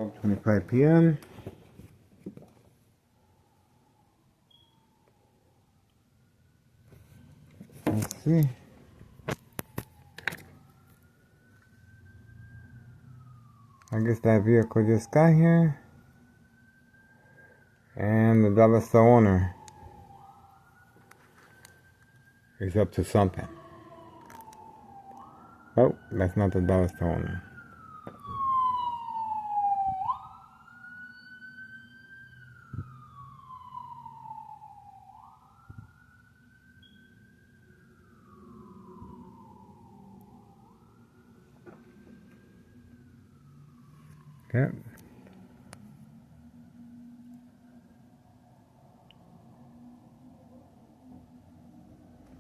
12:25 p.m. Let's see. I guess that vehicle just got here. And the dollar store owner is up to something. Oh, that's not the dollar store owner. Okay.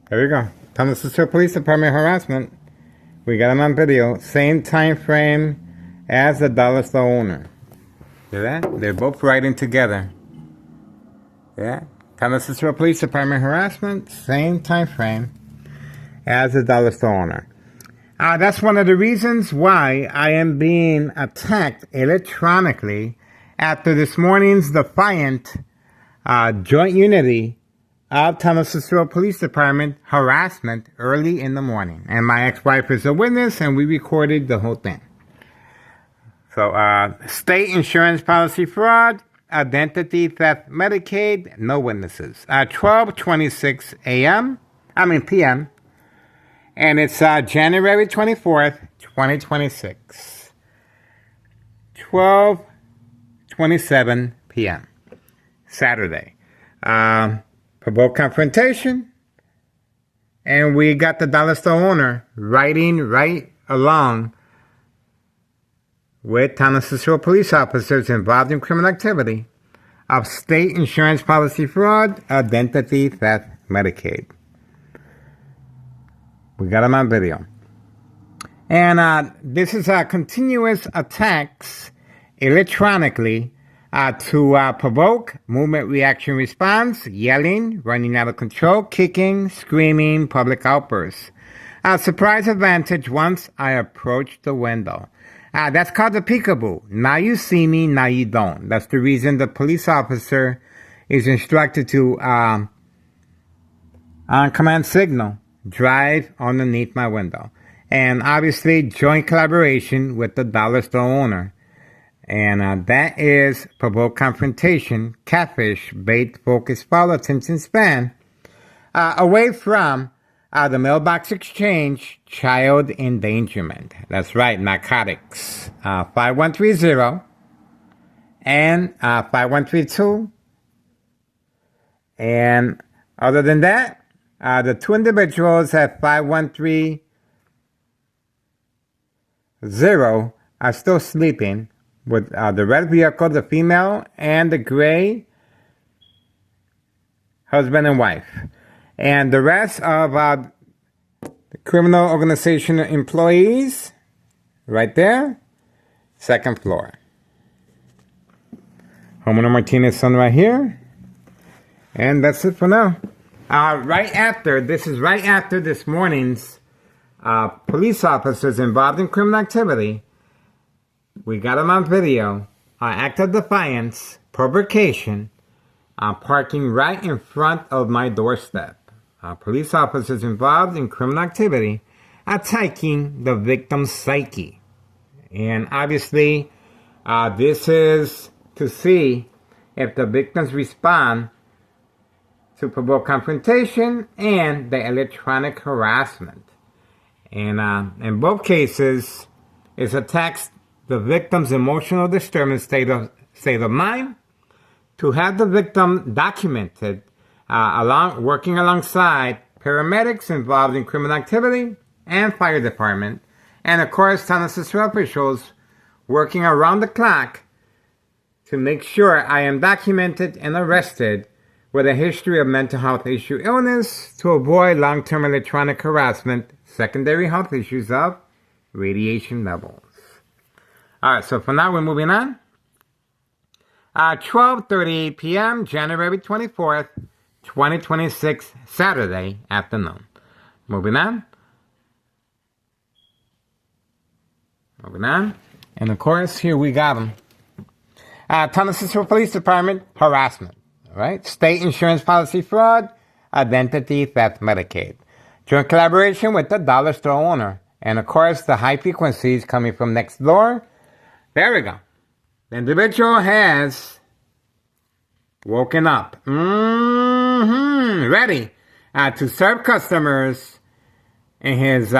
There we go. Thomas Cicero Police Department harassment. We got him on video. Same time frame as the dollar store owner. See that? They're both riding together. Yeah. Thomas Cicero Police Department harassment. Same time frame as the dollar store owner. That's one of the reasons why I am being attacked electronically after this morning's defiant joint unity of Thomas Cicero Police Department harassment early in the morning. And my ex-wife is a witness, and we recorded the whole thing. So, state insurance policy fraud, identity theft, Medicaid, no witnesses. 12:26 p.m. And it's January 24th, 2026. 12:27 p.m. Saturday. Provoked confrontation. And we got the dollar store owner riding right along with Thomas Cicero police officers involved in criminal activity of state insurance policy fraud, identity theft, Medicaid. We got him on video. And this is continuous attacks electronically to provoke movement reaction response, yelling, running out of control, kicking, screaming, public outbursts. Surprise advantage once I approach the window. That's called the peekaboo. Now you see me, now you don't. That's the reason the police officer is instructed to, on command signal, drive underneath my window. And obviously joint collaboration with the dollar store owner. And that is provoke confrontation, catfish, bait, focus, follow, attention span, away from the mailbox exchange, child endangerment. That's right, narcotics. 5130 and 5132. And other than that, the two individuals at 5130 are still sleeping with the red vehicle, the female, and the gray husband and wife. And the rest of the criminal organization employees, right there, second floor. Homeowner Martinez's son right here. And that's it for now. Right after this morning's police officers involved in criminal activity, we got them on video, act of defiance, provocation, parking right in front of my doorstep. Police officers involved in criminal activity attacking the victim's psyche. And obviously, this is to see if the victims respond to provoke confrontation and the electronic harassment. And in both cases, it attacks the victim's emotional disturbance state of mind, to have the victim documented, working alongside paramedics involved in criminal activity and fire department, and of course Thomas Cicero officials working around the clock to make sure I am documented and arrested with a history of mental health issue illness to avoid long-term electronic harassment, secondary health issues of radiation levels. All right, so for now we're moving on. 12:38 p.m., January 24th, 2026, Saturday afternoon. Moving on. And of course, here we got him. Tunnel Cicero Police Department, harassment. All right? State insurance policy fraud, identity theft, Medicaid. Joint collaboration with the dollar store owner. And of course, the high frequencies coming from next door. There we go. The individual has woken up. Ready to serve customers in his,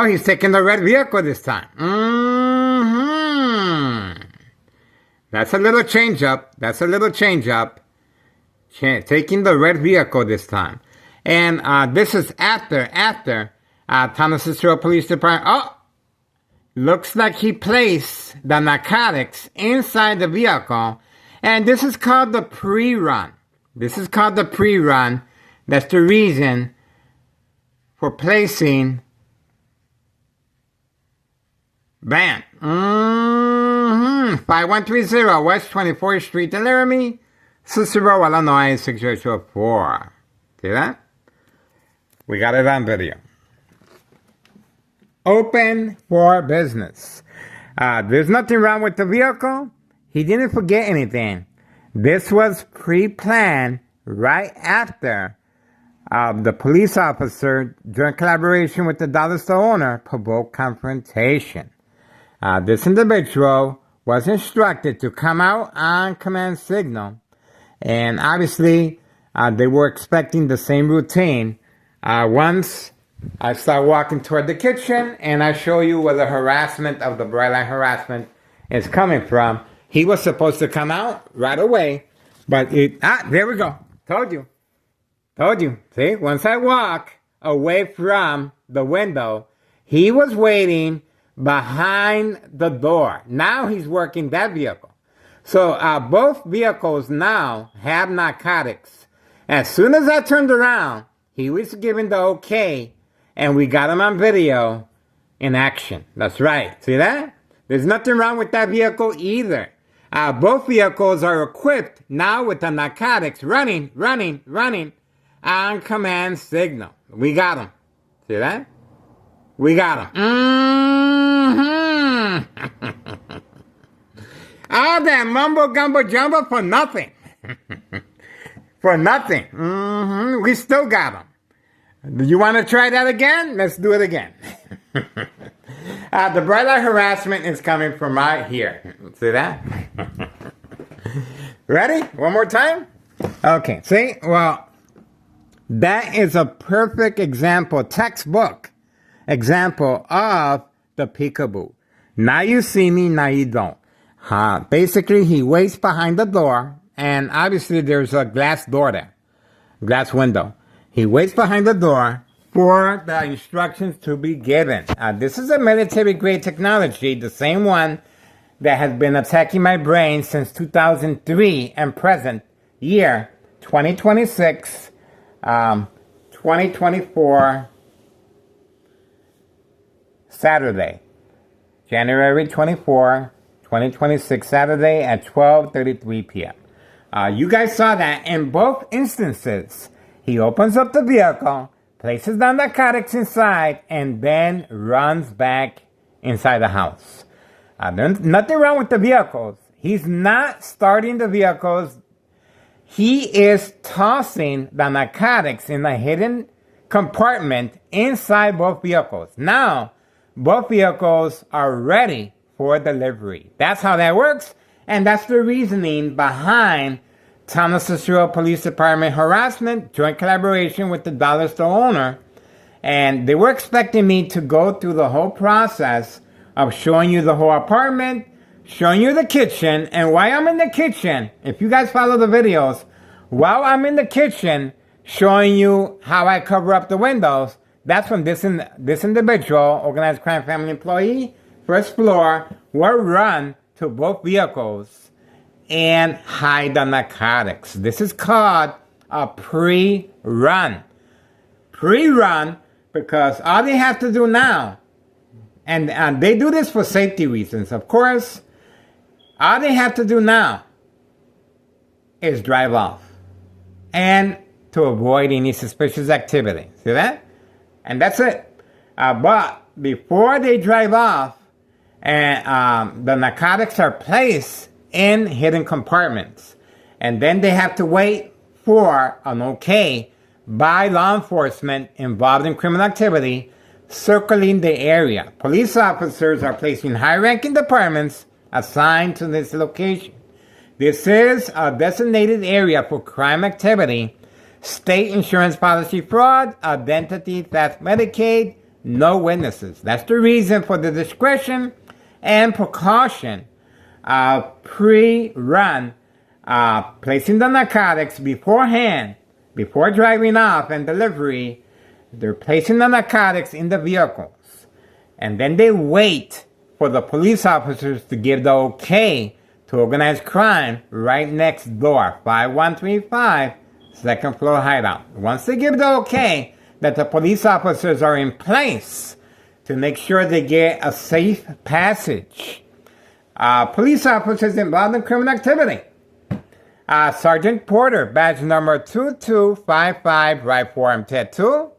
he's taking the red vehicle this time. That's a little change up. Taking the red vehicle this time. And this is after Tunnel Cicero Police Department. Looks like he placed the narcotics inside the vehicle. And this is called the pre-run. That's the reason for placing. Bam. 5130 West 24th Street in Laramie, Cicero, Illinois, 60204. See that? We got it on video. Open for business. There's nothing wrong with the vehicle. He didn't forget anything. This was pre-planned right after the police officer, joint collaboration with the dollar store owner, provoked confrontation. This individual was instructed to come out on command signal. And obviously, they were expecting the same routine. Once I start walking toward the kitchen and I show you where the harassment of the bright line harassment is coming from, he was supposed to come out right away. But there we go. Told you. See, once I walk away from the window, he was waiting behind the door. Now he's working that vehicle. So both vehicles now have narcotics. As soon as I turned around, he was giving the okay, and we got him on video in action. That's right. See that? There's nothing wrong with that vehicle either. Both vehicles are equipped now with the narcotics running on command signal. We got him. See that? We got him. All that mumbo gumbo jumbo for nothing. For nothing. We still got him. Do you want to try that again? Let's do it again. The bright light harassment is coming from right here. See that? Ready? One more time? Okay. See? Well, that is a perfect example, textbook example of the peekaboo. Now you see me, now you don't. Basically, he waits behind the door, and obviously there's a glass door there, glass window. He waits behind the door for the instructions to be given. This is a military-grade technology, the same one that has been attacking my brain since 2003 and present year 2026, 2024, Saturday, January 24, 2026, Saturday at 12:33 p.m. You guys saw that in both instances. He opens up the vehicle, places the narcotics inside, and then runs back inside the house. There's nothing wrong with the vehicles. He's not starting the vehicles. He is tossing the narcotics in a hidden compartment inside both vehicles. Now, both vehicles are ready for delivery. That's how that works, and that's the reasoning behind Tunnel Cicero Police Department harassment, joint collaboration with the dollar store owner. And they were expecting me to go through the whole process of showing you the whole apartment, showing you the kitchen, and while I'm in the kitchen, if you guys follow the videos, while I'm in the kitchen showing you how I cover up the windows, that's when this individual, organized crime family employee, first floor, will run to both vehicles and hide the narcotics. This is called a pre-run. Pre-run because all they have to do now, and they do this for safety reasons, of course, all they have to do now is drive off and to avoid any suspicious activity. See that? And that's it. But before they drive off, And the narcotics are placed in hidden compartments. And then they have to wait for an okay by law enforcement involved in criminal activity circling the area. Police officers are placed in high-ranking departments assigned to this location. This is a designated area for crime activity, state insurance policy fraud, identity theft, Medicaid, no witnesses. That's the reason for the discretion and precaution pre-run, placing the narcotics beforehand, before driving off and delivery. They're placing the narcotics in the vehicles. And then they wait for the police officers to give the okay to organized crime right next door, 5135, second floor hideout. Once they give the okay that the police officers are in place to make sure they get a safe passage. Police officers involved in criminal activity. Sergeant Porter, badge number 2255, right forearm tattoo.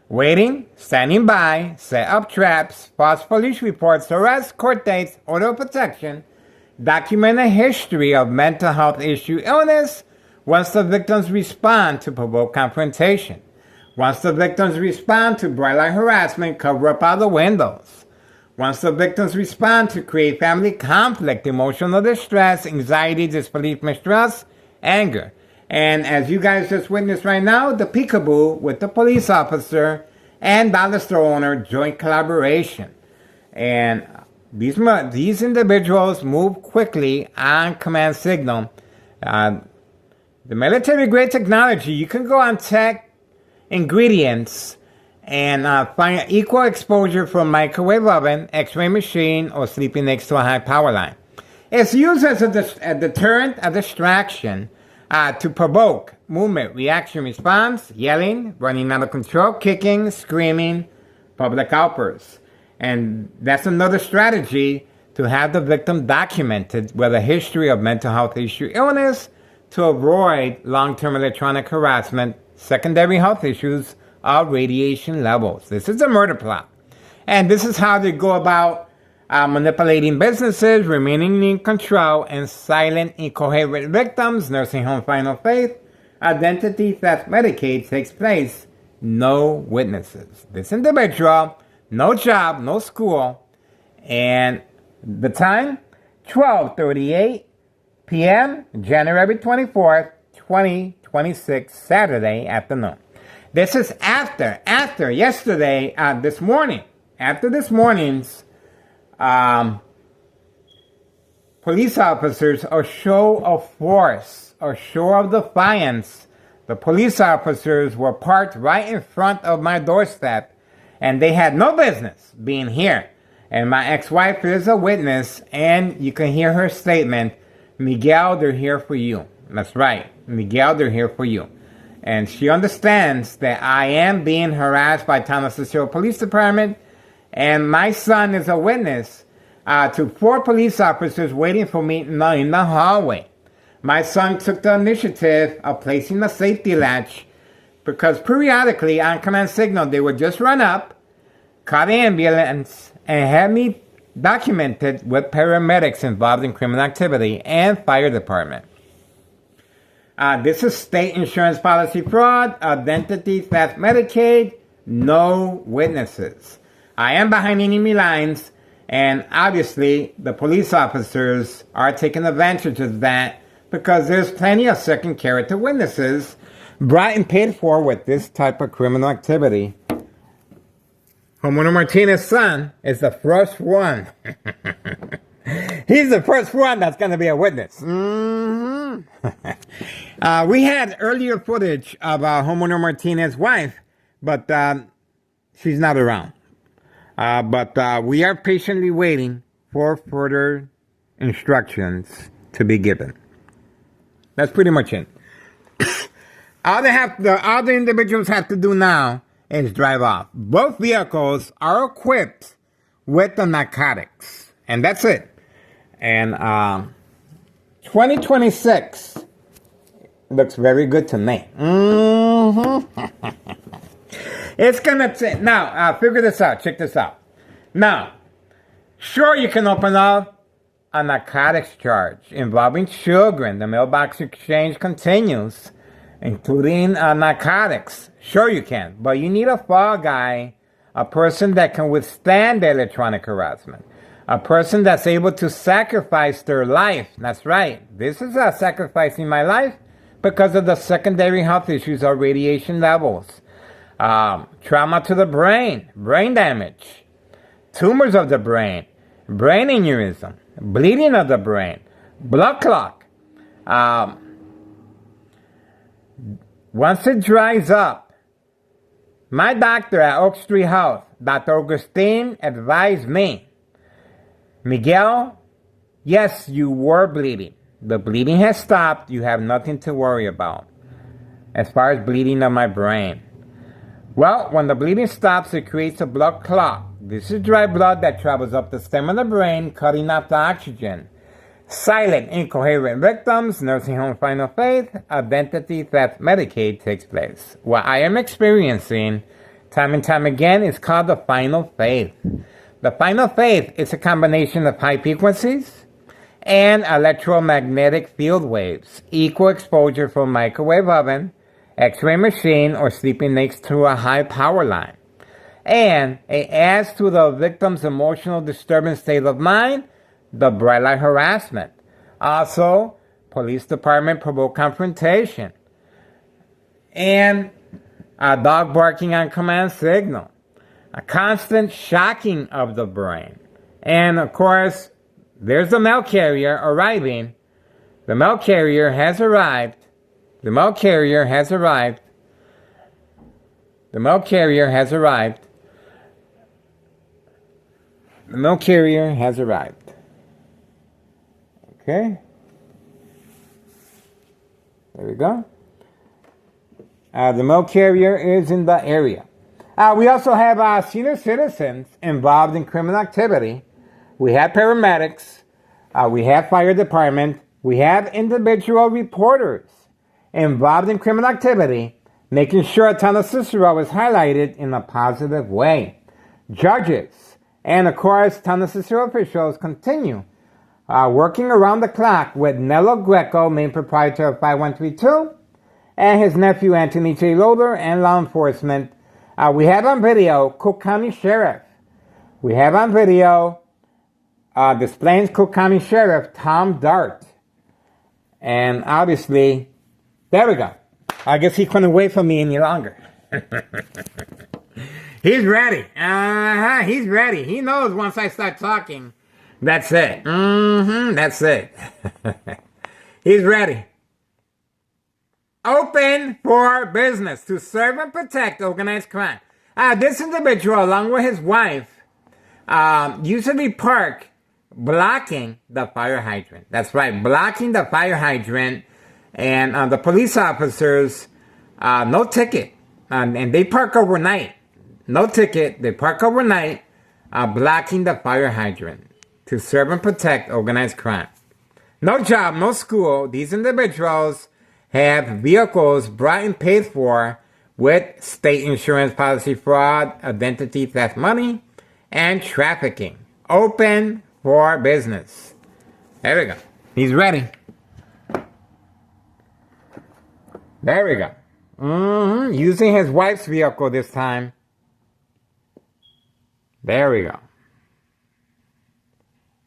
Waiting, standing by, set up traps, false police reports, arrests, court dates, order of protection, document a history of mental health issue, illness, once the victims respond to provoke confrontation. Once the victims respond to bright light harassment, cover up out the windows. Once the victims respond to create family conflict, emotional distress, anxiety, disbelief, mistrust, anger. And as you guys just witnessed right now, the peekaboo with the police officer and dollar store owner, joint collaboration. And these individuals move quickly on command signal. The military-grade technology, you can go on tech ingredients and find equal exposure from microwave oven, x-ray machine, or sleeping next to a high power line. It's used as a deterrent, a distraction, to provoke movement, reaction, response, yelling, running out of control, kicking, screaming, public outbursts. And that's another strategy to have the victim documented with a history of mental health issue, illness, to avoid long-term electronic harassment, secondary health issues, or radiation levels. This is a murder plot. And this is how they go about manipulating businesses, remaining in control, and silent, incoherent victims, nursing home final faith, identity theft, Medicaid takes place, no witnesses. This individual, no job, no school, and the time, 12:38 p.m., January 24th, 2026, Saturday afternoon. This is after yesterday, this morning, after this morning's police officers, a show of force, a show of defiance. The police officers were parked right in front of my doorstep, and they had no business being here. And my ex-wife is a witness, and you can hear her statement, Miguel, they're here for you. That's right, Miguel, they're here for you. And she understands that I am being harassed by Thomas Cicero Police Department, and my son is a witness to 4 police officers waiting for me in the hallway. My son took the initiative of placing a safety latch because periodically on command signal they would just run up, call the ambulance, and have me documented with paramedics involved in criminal activity and fire department. This is state insurance policy fraud, identity theft, Medicaid, no witnesses. I am behind enemy lines, and obviously the police officers are taking advantage of that because there's plenty of second character witnesses brought and paid for with this type of criminal activity. Homeowner Martinez's son is the first one. He's the first one that's going to be a witness. We had earlier footage of Homeowner Martinez's wife, but she's not around. But we are patiently waiting for further instructions to be given. That's pretty much it. All the individuals have to do now is drive off. Both vehicles are equipped with the narcotics, and that's it. And 2026 looks very good to me. It's gonna now. Figure this out. Check this out. Now, Sure, you can open up a narcotics charge involving children. The mailbox exchange continues, including narcotics. Sure, you can. But you need a fall guy, a person that can withstand the electronic harassment, a person that's able to sacrifice their life. That's right. This is sacrificing my life because of the secondary health issues of radiation levels, trauma to the brain damage, tumors of the brain aneurysm, bleeding of the brain, blood clot. Once it dries up, my doctor at Oak Street Health, Dr. Augustine, advised me, Miguel, yes, you were bleeding. The bleeding has stopped. You have nothing to worry about as far as bleeding of my brain. Well, when the bleeding stops, it creates a blood clot. This is dry blood that travels up the stem of the brain, cutting off the oxygen. Silent, incoherent victims, nursing home final faith, identity theft, Medicaid takes place. What I am experiencing time and time again is called the final faith. The final faith is a combination of high frequencies and electromagnetic field waves, equal exposure from microwave oven, x-ray machine, or sleeping next to a high power line. And it adds to the victim's emotional disturbance state of mind, the bright light harassment. Also, police department provoke confrontation. And a dog barking on command signal. A constant shocking of the brain. And of course, there's the mail carrier arriving. The mail carrier has arrived. The mail carrier has arrived. The mail carrier has arrived. The mail carrier has arrived. Okay. There we go. The mail carrier is in the area. We also have senior citizens involved in criminal activity. We have paramedics. We have fire department. We have individual reporters involved in criminal activity, making sure town of Cicero is highlighted in a positive way. Judges and, of course, town of Cicero officials continue working around the clock with Nello Greco, main proprietor of 5132, and his nephew Anthony J. Loader, and law enforcement. We have on video Cook County Sheriff. We have on video displaying Cook County Sheriff Tom Dart. And obviously, there we go. I guess he couldn't wait for me any longer. He's ready. He's ready. He knows once I start talking, that's it. That's it. He's ready. Open for business to serve and protect organized crime. This individual, along with his wife, usually park blocking the fire hydrant. That's right, blocking the fire hydrant. And the police officers, no ticket. And they park overnight. No ticket. They park overnight, blocking the fire hydrant to serve and protect organized crime. No job, no school. These individuals have vehicles brought and paid for with state insurance policy fraud, identity theft money, and trafficking. Open for business. There we go. He's ready. There we go. Using his wife's vehicle this time. There we go.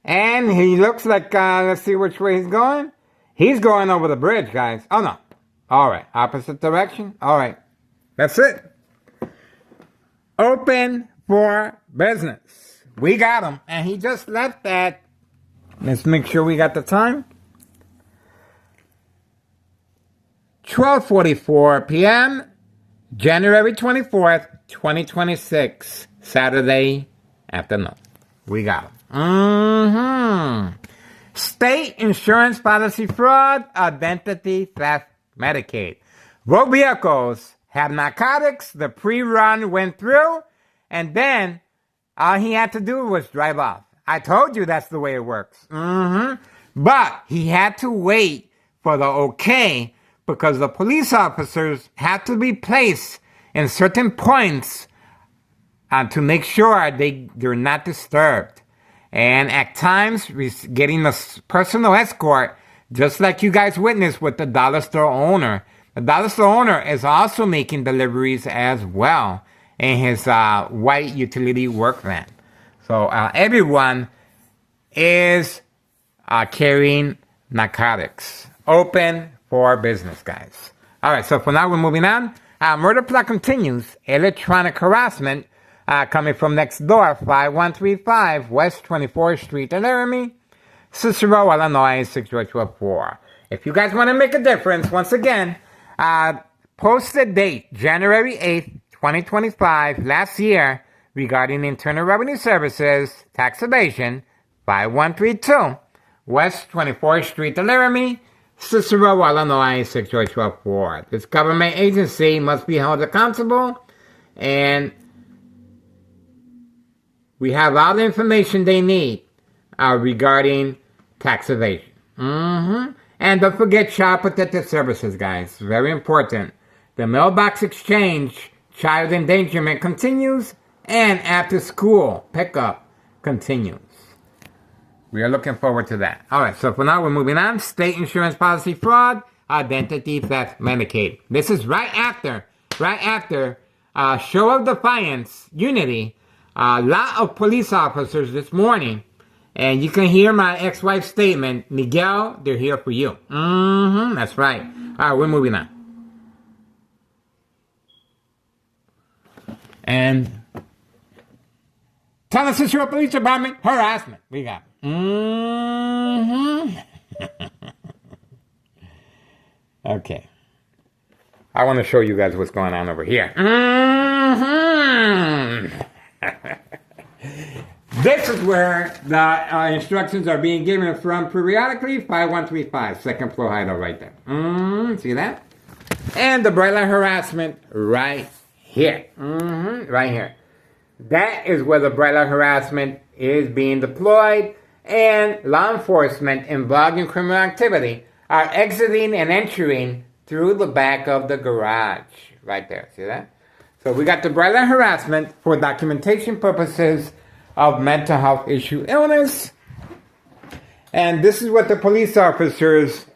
And he looks like, let's see which way he's going. He's going over the bridge, guys. Oh, no. All right. Opposite direction. All right. That's it. Open for business. We got him. And he just left at, let's make sure we got the time. 12:44 p.m., January 24th, 2026, Saturday afternoon. We got him. State insurance policy fraud, identity theft, Medicaid. Both vehicles have narcotics. The pre-run went through, and then all he had to do was drive off. I told you that's the way it works. But he had to wait for the okay, because the police officers have to be placed in certain points to make sure they're not disturbed. and at times getting a personal escort, just like you guys witnessed with the dollar store owner. The dollar store owner is also making deliveries as well in his white utility work van. So everyone is carrying narcotics. Open for business, guys. All right, so for now we're moving on. Murder plot continues. Electronic harassment coming from next door, 5135 West 24th Street in Laramie, Cicero, Illinois, 60204. If you guys want to make a difference, once again, posted date, January 8th, 2025, last year, regarding Internal Revenue Services, tax evasion, 5132 West 24th Street in Laramie, Cicero, Illinois, 60204. This government agency must be held accountable, and we have all the information they need regarding tax evasion. And don't forget Child Protective Services, guys. Very important. The mailbox exchange, child endangerment continues, and after school pickup continues. We are looking forward to that. All right, so for now, we're moving on. State insurance policy fraud, identity theft, Medicaid. This is right after Show of Defiance, Unity. A lot of police officers this morning, and you can hear my ex-wife's statement, Miguel, they're here for you. That's right. All right, we're moving on. And Thomas Cicero Police Department, harassment. We got Okay. I want to show you guys what's going on over here. This is where the instructions are being given from periodically. 5135, second floor hideout right there. See that? And the bright light harassment right here. Right here. That is where the bright light harassment is being deployed, and law enforcement involved in criminal activity are exiting and entering through the back of the garage. Right there. See that? So we got the bright light harassment for documentation purposes of mental health issue illness. And this is what the police officers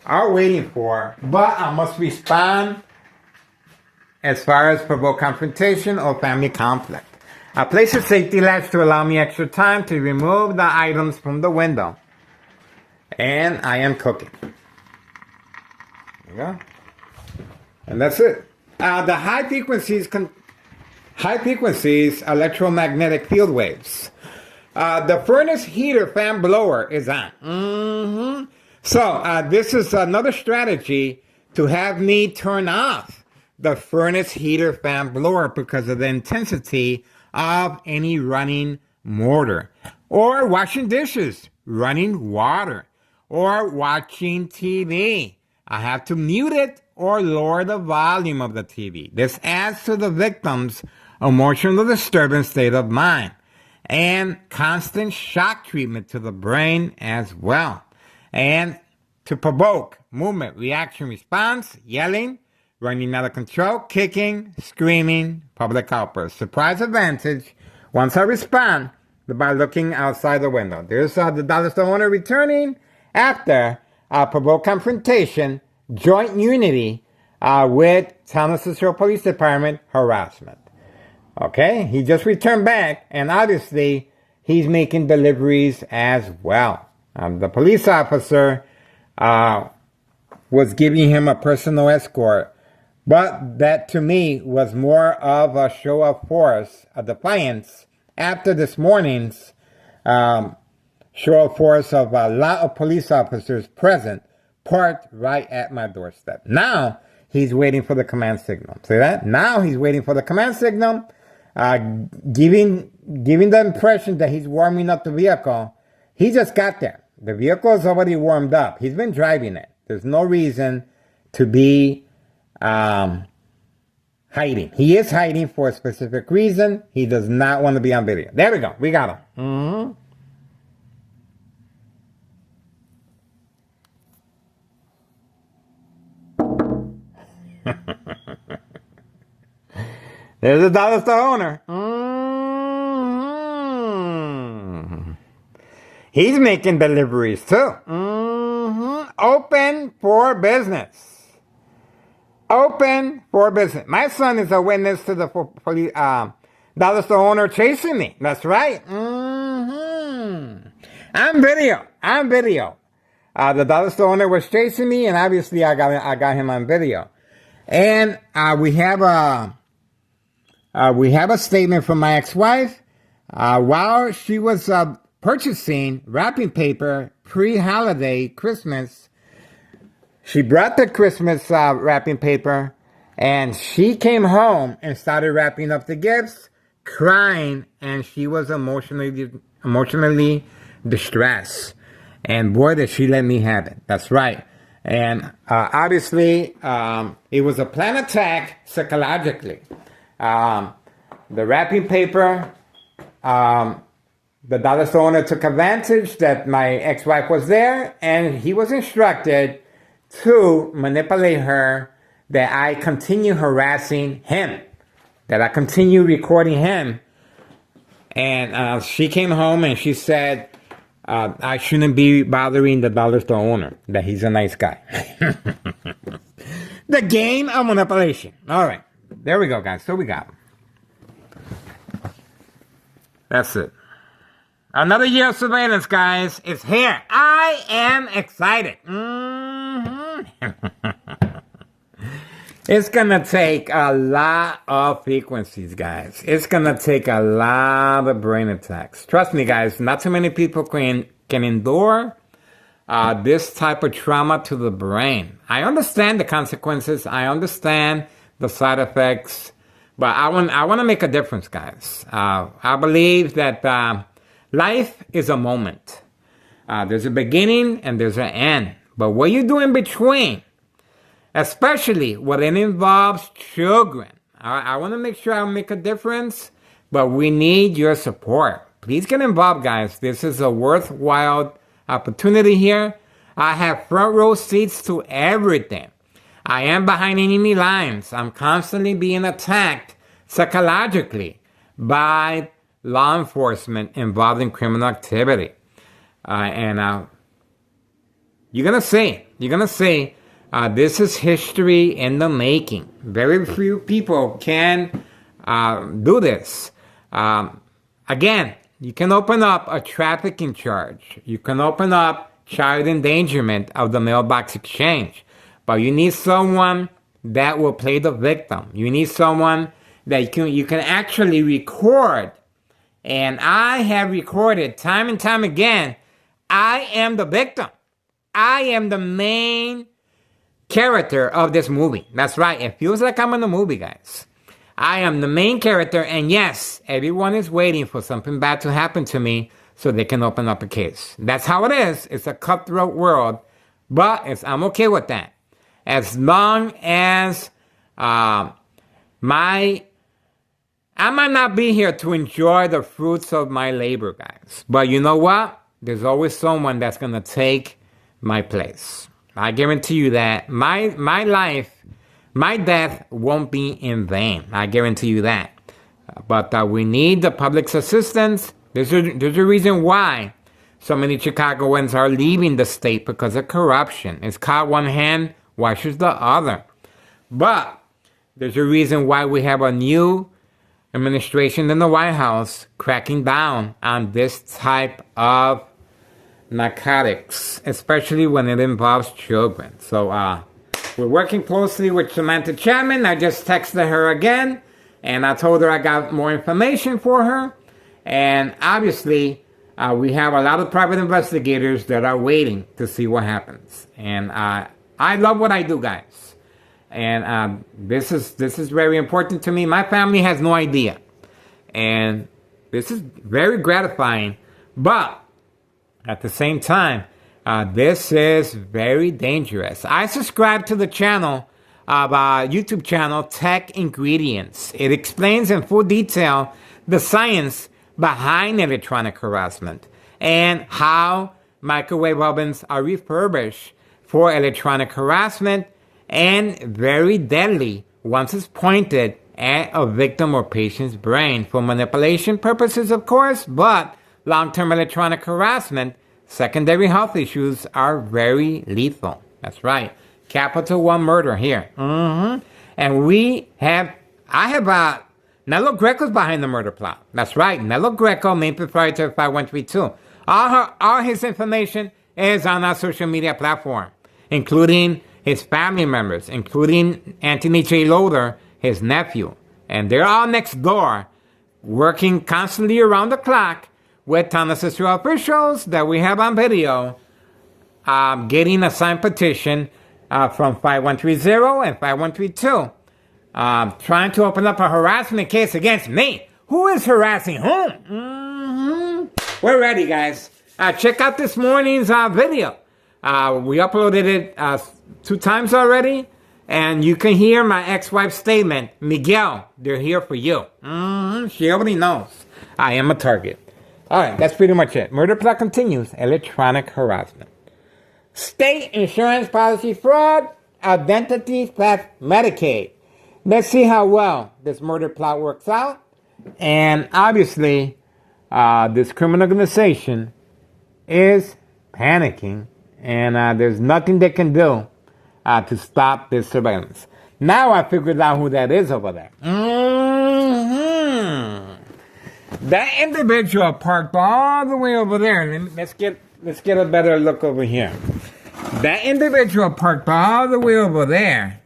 are waiting for. But I must respond as far as provoke confrontation or family conflict. I place a safety latch to allow me extra time to remove the items from the window. And I am cooking. There you go. And that's it. The high frequencies electromagnetic field waves. The furnace heater fan blower is on. So this is another strategy to have me turn off the furnace heater fan blower because of the intensity of any running motor, or washing dishes, running water, or watching TV. I have to mute it or lower the volume of the TV. This adds to the victim's emotional disturbance state of mind and constant shock treatment to the brain as well. And to provoke movement, reaction, response, yelling, running out of control, kicking, screaming, public outbursts. Surprise advantage once I respond by looking outside the window. There's the dollar store owner returning after provoke confrontation, joint unity with Thomas Cicero Police Department harassment. Okay, he just returned back, and obviously he's making deliveries as well. The police officer was giving him a personal escort, but that to me was more of a show of force, a defiance, after this morning's show of force of a lot of police officers present, parked right at my doorstep. Now he's waiting for the command signal. See that? Now he's waiting for the command signal, giving the impression that he's warming up the vehicle. He just got there. The vehicle is already warmed up. He's been driving it. There's no reason to be hiding. He is hiding for a specific reason. He does not want to be on video. There we go. We got him. There's a dollar store owner. He's making deliveries too. Open for business. Open for business. My son is a witness to the police, dollar store owner chasing me. That's right. I'm video. The dollar store owner was chasing me, and obviously I got him on video. And we have a statement from my ex-wife. While she was purchasing wrapping paper pre-holiday Christmas, she brought the Christmas wrapping paper, and she came home and started wrapping up the gifts, crying, and she was emotionally distressed. And boy, did she let me have it. That's right. And obviously, it was a planned attack psychologically. The wrapping paper, the dollar store owner took advantage that my ex-wife was there, and he was instructed to manipulate her, that I continue harassing him, that I continue recording him. And she came home and she said, I shouldn't be bothering the dollar store owner, that he's a nice guy. The game of manipulation. All right. There we go, guys. So we got him. That's it. Another year of surveillance, guys, is here. I am excited. It's going to take a lot of frequencies, guys. It's going to take a lot of brain attacks. Trust me, guys, not too many people can endure this type of trauma to the brain. I understand the consequences. I understand the side effects. But I want to make a difference, guys. I believe that life is a moment. There's a beginning and there's an end. But what you do in between, especially when it involves children, I want to make sure I make a difference, but we need your support. Please get involved, guys. This is a worthwhile opportunity here. I have front row seats to everything. I am behind enemy lines. I'm constantly being attacked psychologically by law enforcement involved in criminal activity. And you're going to see, this is history in the making. Very few people can do this. Again, you can open up a trafficking charge. You can open up child endangerment of the mailbox exchange. But you need someone that will play the victim. You need someone that you can actually record. And I have recorded time and time again. I am the victim. I am the main character of this movie. That's right. It feels like I'm in a movie, guys. I am the main character, and yes, everyone is waiting for something bad to happen to me so they can open up a case. That's how it is. It's a cutthroat world, but I'm okay with that. As long as I might not be here to enjoy the fruits of my labor, guys. But you know what? There's always someone that's going to take my place. I guarantee you that my life, my death won't be in vain. I guarantee you that. But we need the public's assistance. There's a reason why so many Chicagoans are leaving the state, because of corruption. It's caught one hand, washes the other. But there's a reason why we have a new administration in the White House cracking down on this type of narcotics, especially when it involves children. So we're working closely with Samantha Chapman. I just texted her again, and I told her I got more information for her. And obviously, we have a lot of private investigators that are waiting to see what happens. And I love what I do, guys. And this is very important to me. My family has no idea. And this is very gratifying. But at the same time, this is very dangerous. I subscribe to the channel, YouTube channel, Tech Ingredients. It explains in full detail the science behind electronic harassment and how microwave ovens are refurbished for electronic harassment and very deadly once it's pointed at a victim or patient's brain for manipulation purposes, of course, but long-term electronic harassment secondary health issues are very lethal. That's right. Capital One murder here. And I have Nello Greco's behind the murder plot. That's right. Nello Greco, main proprietor of 5132. All his information is on our social media platform, including his family members, including Anthony J. Loader, his nephew. And they're all next door, working constantly around the clock with Thomas Israel officials that we have on video, getting a signed petition from 5130 and 5132. Trying to open up a harassment case against me. Who is harassing whom? We're ready, guys. Check out this morning's video. We uploaded it 2 times already. And you can hear my ex-wife's statement. Miguel, they're here for you. She already knows I am a target. All right, that's pretty much it. Murder plot continues. Electronic harassment. State insurance policy fraud. Identity theft Medicaid. Let's see how well this murder plot works out. And obviously, this criminal organization is panicking. And there's nothing they can do to stop this surveillance. Now I figured out who that is over there. That individual parked all the way over there. Let's get a better look over here. That individual parked all the way over there.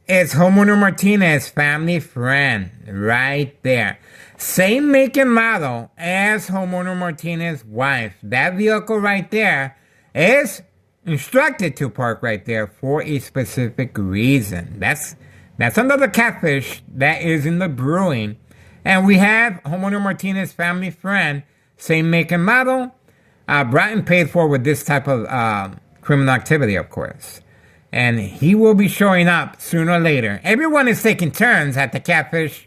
It's Homeowner Martinez, family friend, right there. Same make and model as Homeowner Martinez's wife. That vehicle right there is instructed to park right there for a specific reason. That's another catfish that is in the brewing. And we have Homeowner Martinez, family friend, same make and model, brought and paid for with this type of criminal activity, of course. And he will be showing up sooner or later. Everyone is taking turns at the catfish,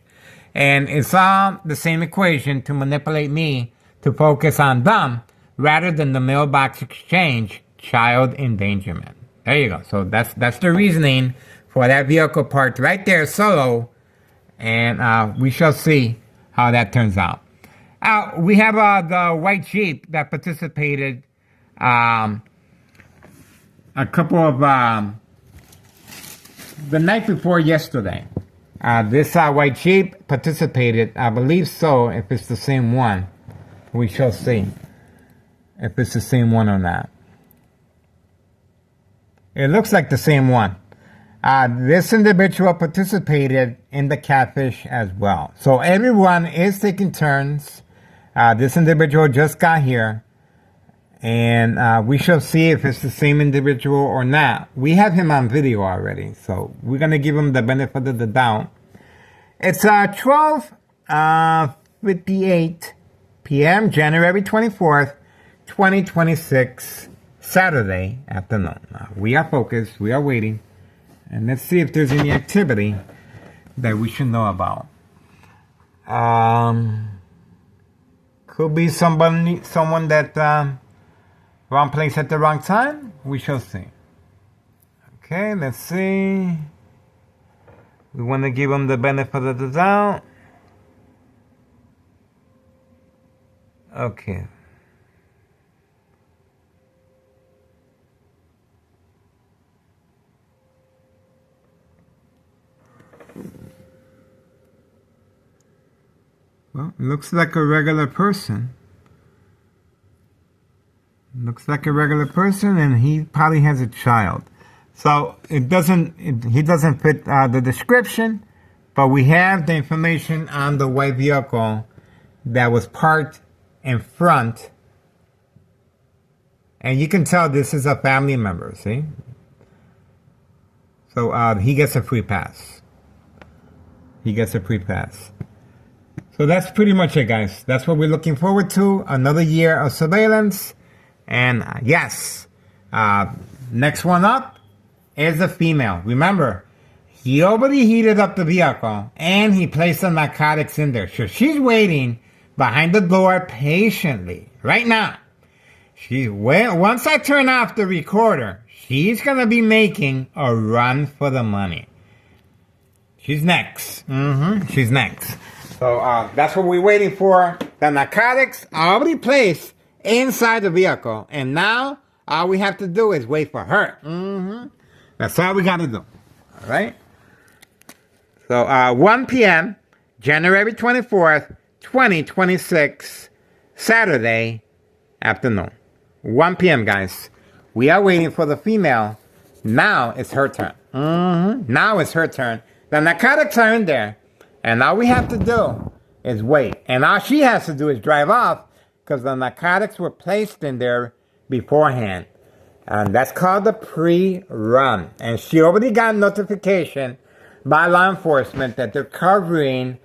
and it's all the same equation to manipulate me to focus on them rather than the mailbox exchange, child endangerment. There you go. So that's the reasoning for that vehicle parked right there solo, and we shall see how that turns out. We have the white Jeep that participated a couple of the night before yesterday. This white Jeep participated, I believe so. If it's the same one, we shall see if it's the same one or not. It looks like the same one. This individual participated in the catfish as well. So everyone is taking turns. This individual just got here. And we shall see if it's the same individual or not. We have him on video already, so we're going to give him the benefit of the doubt. It's 12:58 p.m., January 24th, 2026, Saturday afternoon. We are focused. We are waiting. And let's see if there's any activity that we should know about. Could be someone that... wrong place at the wrong time? We shall see. Okay, let's see. We want to give them the benefit of the doubt. Okay. Well, it looks like a regular person. Looks like a regular person, and he probably has a child. So he doesn't fit the description, but we have the information on the white vehicle that was parked in front. And you can tell this is a family member, see? So he gets a free pass. He gets a free pass. So that's pretty much it, guys. That's what we're looking forward to. Another year of surveillance. And yes, next one up is a female. Remember, he already heated up the vehicle and he placed the narcotics in there. So she's waiting behind the door patiently right now. Once I turn off the recorder, she's going to be making a run for the money. She's next. She's next. So that's what we're waiting for. The narcotics are already placed inside the vehicle. And now, all we have to do is wait for her. That's all we got to do. All right? So, 1 p.m., January 24th, 2026, Saturday afternoon. 1 p.m., guys. We are waiting for the female. Now it's her turn. Now it's her turn. The narcotics are in there. And all we have to do is wait. And all she has to do is drive off because the narcotics were placed in there beforehand. And that's called the pre-run. And she already got notification by law enforcement that they're covering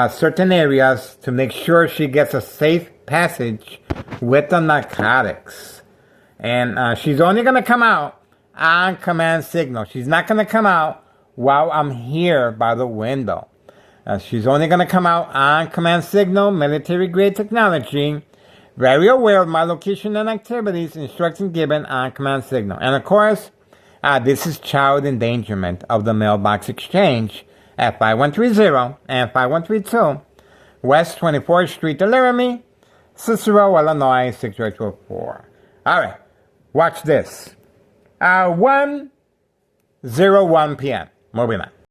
certain areas to make sure she gets a safe passage with the narcotics. And she's only going to come out on command signal. She's not going to come out while I'm here by the window. She's only going to come out on command signal, military-grade technology, very aware of my location and activities, instruction given on command signal. And of course, this is child endangerment of the mailbox exchange at 5130 and 5132 West 24th Street, Laramie, Cicero, Illinois, 60204. All right, watch this. 1:01 p.m. Moving on.